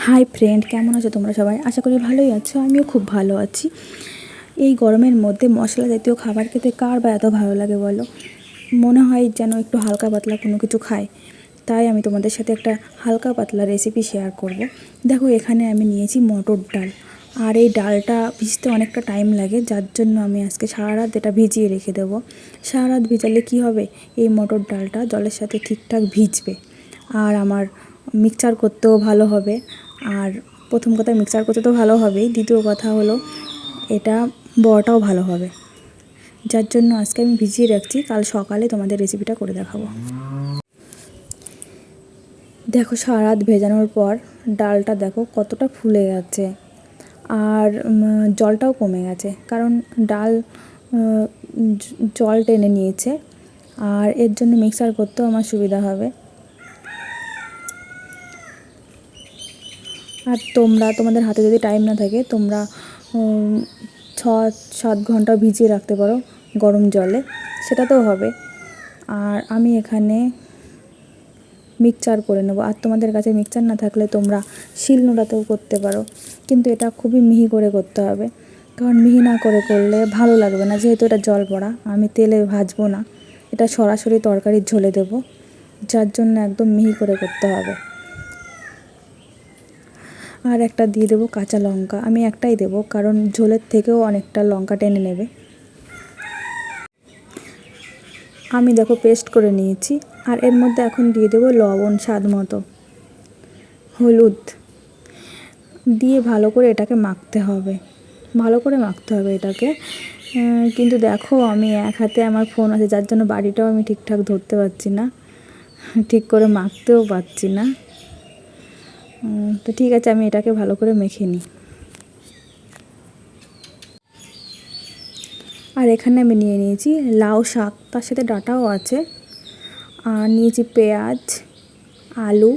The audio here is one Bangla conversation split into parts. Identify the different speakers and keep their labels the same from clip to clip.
Speaker 1: হাই ফ্রেন্ড, কেমন আছো তোমরা সবাই? আশা করি ভালোই আছো। আমিও খুব ভালো আছি। এই গরমের মধ্যে মশলা জাতীয় খাবার খেতে কার বা এত ভালো লাগে বলো? মনে হয় যেন একটু হালকা পাতলা কোনো কিছু খাই। তাই আমি তোমাদের সাথে একটা হালকা পাতলা রেসিপি শেয়ার করব। দেখো, এখানে আমি নিয়েছি মটর ডাল। আর এই ডালটা ভিজতে অনেকটা টাইম লাগে, যার জন্য আমি আজকে সারা রাত এটা ভিজিয়ে রেখে দেবো। সারা রাত ভিজালে কী হবে, এই মটর ডালটা জলের সাথে ঠিকঠাক ভিজবে। আর আমার মিক্সচার করতেও ভালো হবে। আর প্রথম কথা, মিক্সচার করতে তো ভালো হবেই, দ্বিতীয় কথা হলো এটা বড়াটাও ভালো হবে। যার জন্য আজকে আমি ভিজিয়ে রাখছি, কাল সকালে তোমাদের রেসিপিটা করে দেখাবো। দেখো, সারা রাত ভেজানোর পর ডালটা দেখো কতটা ফুলে গেছে। আর জলটাও কমে গেছে, কারণ ডাল জল টেনে নিয়েছে। আর এর জন্য মিক্সচার করতেও আমার সুবিধা হবে। আর তোমাদের হাতে যদি টাইম না থাকে, তোমরা 6-7 ঘন্টা ভিজিয়ে রাখতে পারো গরম জলে, সেটাতেও হবে। আর আমি এখানে মিক্সচার করে নেব। আর তোমাদের কাছে মিক্সচার না থাকলে তোমরা শিলনোড়াতেও করতে পারো, কিন্তু এটা খুবই মিহি করে করতে হবে, কারণ মিহি না করে করলে ভালো লাগবে না। যেহেতু এটা জল পড়া, আমি তেলে ভাজবো না, এটা সরাসরি তরকারির ঝোলে দেবো, যার জন্য একদম মিহি করে করতে হবে। আর একটা দিয়ে দেবো কাঁচা লঙ্কা। আমি একটাই দেবো, কারণ ঝোলের থেকেও অনেকটা লঙ্কা টেনে নেবে। আমি দেখো পেস্ট করে নিয়েছি। আর এর মধ্যে এখন দিয়ে দেবো লবণ স্বাদ মতো, হলুদ দিয়ে ভালো করে এটাকে মাখতে হবে। ভালো করে মাখতে হবে এটাকে। কিন্তু দেখো, আমি এক হাতে আমার ফোন আছে, যার জন্য বাড়িটাও আমি ঠিকঠাক ধরতে পারছি না, ঠিক করে মাখতেও পারছি না। তো ঠিক আছে, আমি এটাকে ভালো করে মেখে নিই। আর এখানে আমি নিয়ে নিয়েছি লাউ শাক, তার সাথে ডাঁটাও আছে। আর নিয়েছি পেঁয়াজ, আলু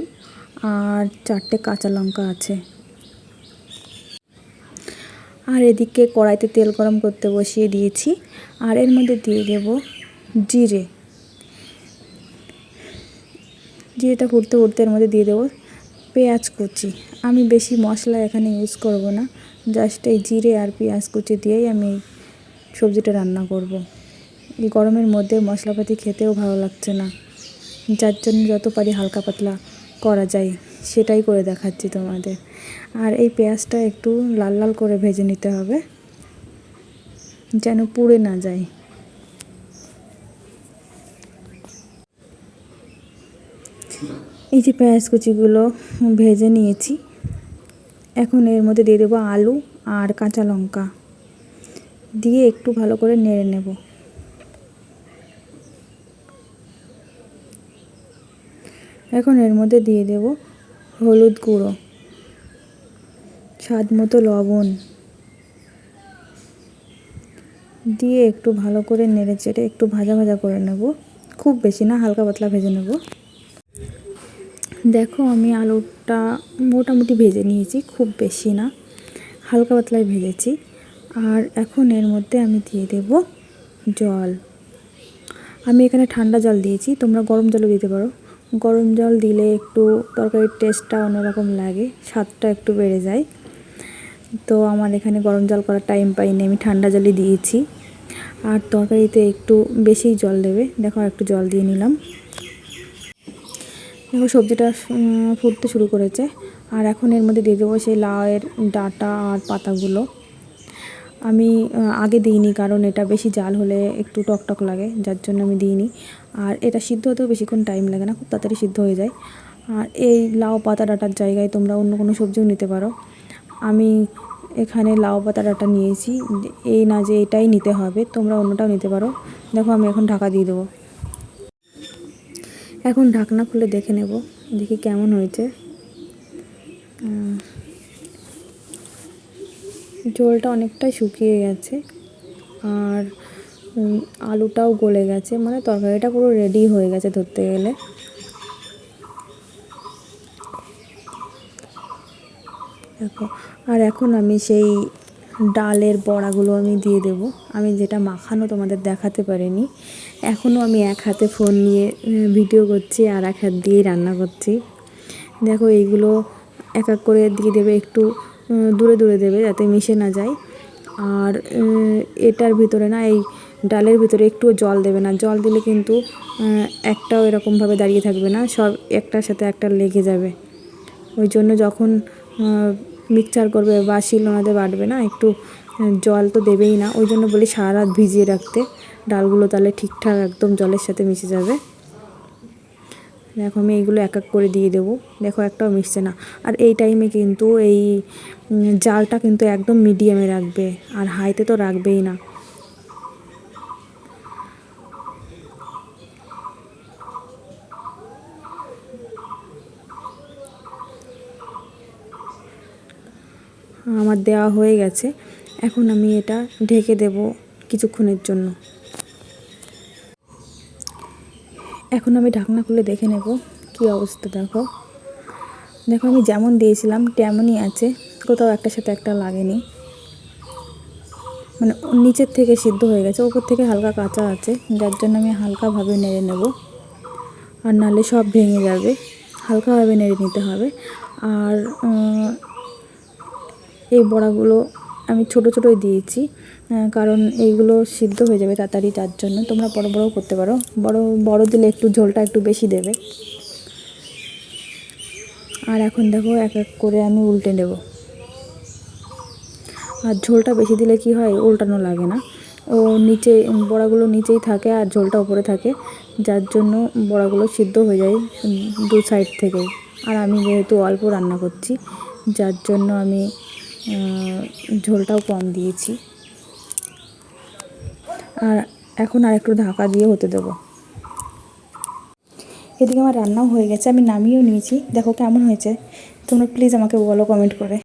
Speaker 1: আর 4টে কাঁচা লঙ্কা আছে। আর এদিকে কড়াইতে তেল গরম করতে বসিয়ে দিয়েছি। আর এর মধ্যে দিয়ে দেব জিরেটা ফুটতে ফুটতে এর মধ্যে দিয়ে দেবো পেঁয়াজ কুচি। আমি বেশি মশলা এখানে ইউজ করব না, জাস্ট এই জিরে আর পেঁয়াজ কুচি দিয়েই আমি সবজিটা রান্না করব। এই গরমের মধ্যে মশলাপাতি খেতেও ভালো লাগছে না, যার জন্য যত পারি হালকা পাতলা করা যায় সেটাই করে দেখাচ্ছি তোমাদের। আর এই পেঁয়াজটা একটু লাল লাল করে ভেজে নিতে হবে, যেন পুড়ে না যায়। এই যে পেঁয়াজ কুচিগুলো ভেজে নিয়েছি, এখন এর মধ্যে দিয়ে দেবো আলু আর কাঁচা লঙ্কা, দিয়ে একটু ভালো করে নেড়ে নেব। এখন এর মধ্যে দিয়ে দেব হলুদ গুঁড়ো, স্বাদ মতো লবণ দিয়ে একটু ভালো করে নেড়ে চেড়ে একটু ভাজা ভাজা করে নেব। খুব বেশি না, হালকা পাতলা ভেজে নেব। দেখো, আমি আলুটা মোটামুটি ভেজে নিয়েছি, খুব বেশি না, হালকা পাতলাই ভেজেছি। আর এখন এর মধ্যে আমি দিয়ে দেব জল। আমি এখানে ঠান্ডা জল দিয়েছি, তোমরা গরম জলও দিতে পারো। গরম জল দিলে একটু তরকারির টেস্টটা অন্যরকম লাগে, স্বাদটা একটু বেড়ে যায়। তো আমার এখানে গরম জল করার টাইম পাইনি, আমি ঠান্ডা জলই দিয়েছি। আর তরকারিতে একটু বেশি জল দেবে। দেখো, একটু জল দিয়ে নিলাম। দেখো, সবজিটা ফুটতে শুরু করেছে। আর এখন এর মধ্যে দিয়ে দেবো সেই লাউয়ের ডাঁটা আর পাতাগুলো। আমি আগে দিইনি, কারণ এটা বেশি জাল হলে একটু টকটক লাগে, যার জন্য আমি দিইনি। আর এটা সিদ্ধ হতেও বেশিক্ষণ টাইম লাগে না, খুব তাড়াতাড়ি সিদ্ধ হয়ে যায়। আর এই লাউ পাতা ডাঁটার জায়গায় তোমরা অন্য কোনো সবজিও নিতে পারো। আমি এখানে লাউ পাতা ডাঁটা নিয়েছি, এই না যে এটাই নিতে হবে, তোমরা অন্যটাও নিতে পারো। দেখো, আমি এখন ঢাকা দিয়ে দেবো। এখন ঢাকনা খুলে দেখে নেব, দেখি কেমন হয়েছে। ঝোলটা অনেকটাই শুকিয়ে গেছে, আর আলুটাও গলে গেছে, মানে তরকারিটা পুরো রেডি হয়ে গেছে ধরতে গেলে। দেখো, আর এখন আমি সেই ডালের বড়াগুলো আমি দিয়ে দেব। আমি যেটা মাখানো তোমাদের দেখাতে পারিনি, এখনও আমি এক হাতে ফোন নিয়ে ভিডিও করছি আর এক হাত দিয়েই রান্না করছি। দেখো, এইগুলো এক এক করে দিয়ে দেবে, একটু দূরে দূরে দেবে যাতে মিশে না যায়। আর এটার ভিতরে না, এই ডালের ভিতরে একটুও জল দেবে না, জল দিলে কিন্তু একটাও এরকমভাবে দাঁড়িয়ে থাকবে না, সব একটার সাথে একটা লেগে যাবে। ওই জন্য যখন মিক্সচার করবে বা শিলনোড়াতে বাটবে না, একটু জল তো দেবেই না। ওই জন্য বলি সারা রাত ভিজিয়ে রাখতে ডালগুলো, তাহলে ঠিকঠাক একদম জলের সাথে মিশে যাবে। দেখো আমি এইগুলো এক এক করে দিয়ে দেবো, দেখো একটাও মিশছে না। আর এই টাইমে কিন্তু এই জালটা কিন্তু একদম মিডিয়ামে রাখবে, আর হাইতে তো রাখবেই না। আমার দেওয়া হয়ে গেছে, এখন আমি এটা ঢেকে দেব কিছুক্ষণের জন্য। এখন আমি ঢাকনা খুলে দেখে নেব কী অবস্থা। দেখো দেখো আমি যেমন দিয়েছিলাম তেমনই আছে, কোথাও একটার সাথে একটা লাগেনি, মানে নিচের থেকে সিদ্ধ হয়ে গেছে, ওপর থেকে হালকা কাঁচা আছে, যার জন্য আমি হালকাভাবে নেড়ে নেব, আর নাহলে সব ভেঙে যাবে। হালকাভাবে নেড়ে নিতে হবে। আর এই বড়াগুলো আমি ছোটো ছোটোই দিয়েছি, কারণ এইগুলো সিদ্ধ হয়ে যাবে তাড়াতাড়ি, তার জন্য। তোমরা বড় বড়ও করতে পারো, বড় দিলে একটু ঝোলটা একটু বেশি দেবে। আর এখন দেখো এক এক করে আমি উল্টে নেব। আর ঝোলটা বেশি দিলে কি হয়, উল্টানো লাগে না, ও নিচে বড়াগুলো নিচেই থাকে আর ঝোলটা উপরে থাকে, যার জন্য বড়াগুলো সিদ্ধ হয়ে যায় দু সাইড থেকেই। আর আমি যেহেতু অল্প রান্না করছি, যার জন্য আমি ঝোলটাও কম দিয়েছি। আর এখন আর একটু ঢাকা দিয়ে হতে দেবো। এদিকে আমার রান্নাও হয়ে গেছে, আমি নামিয়েও নিয়েছি। দেখো কেমন হয়েছে, তোমরা প্লিজ আমাকে বলো কমেন্ট করে।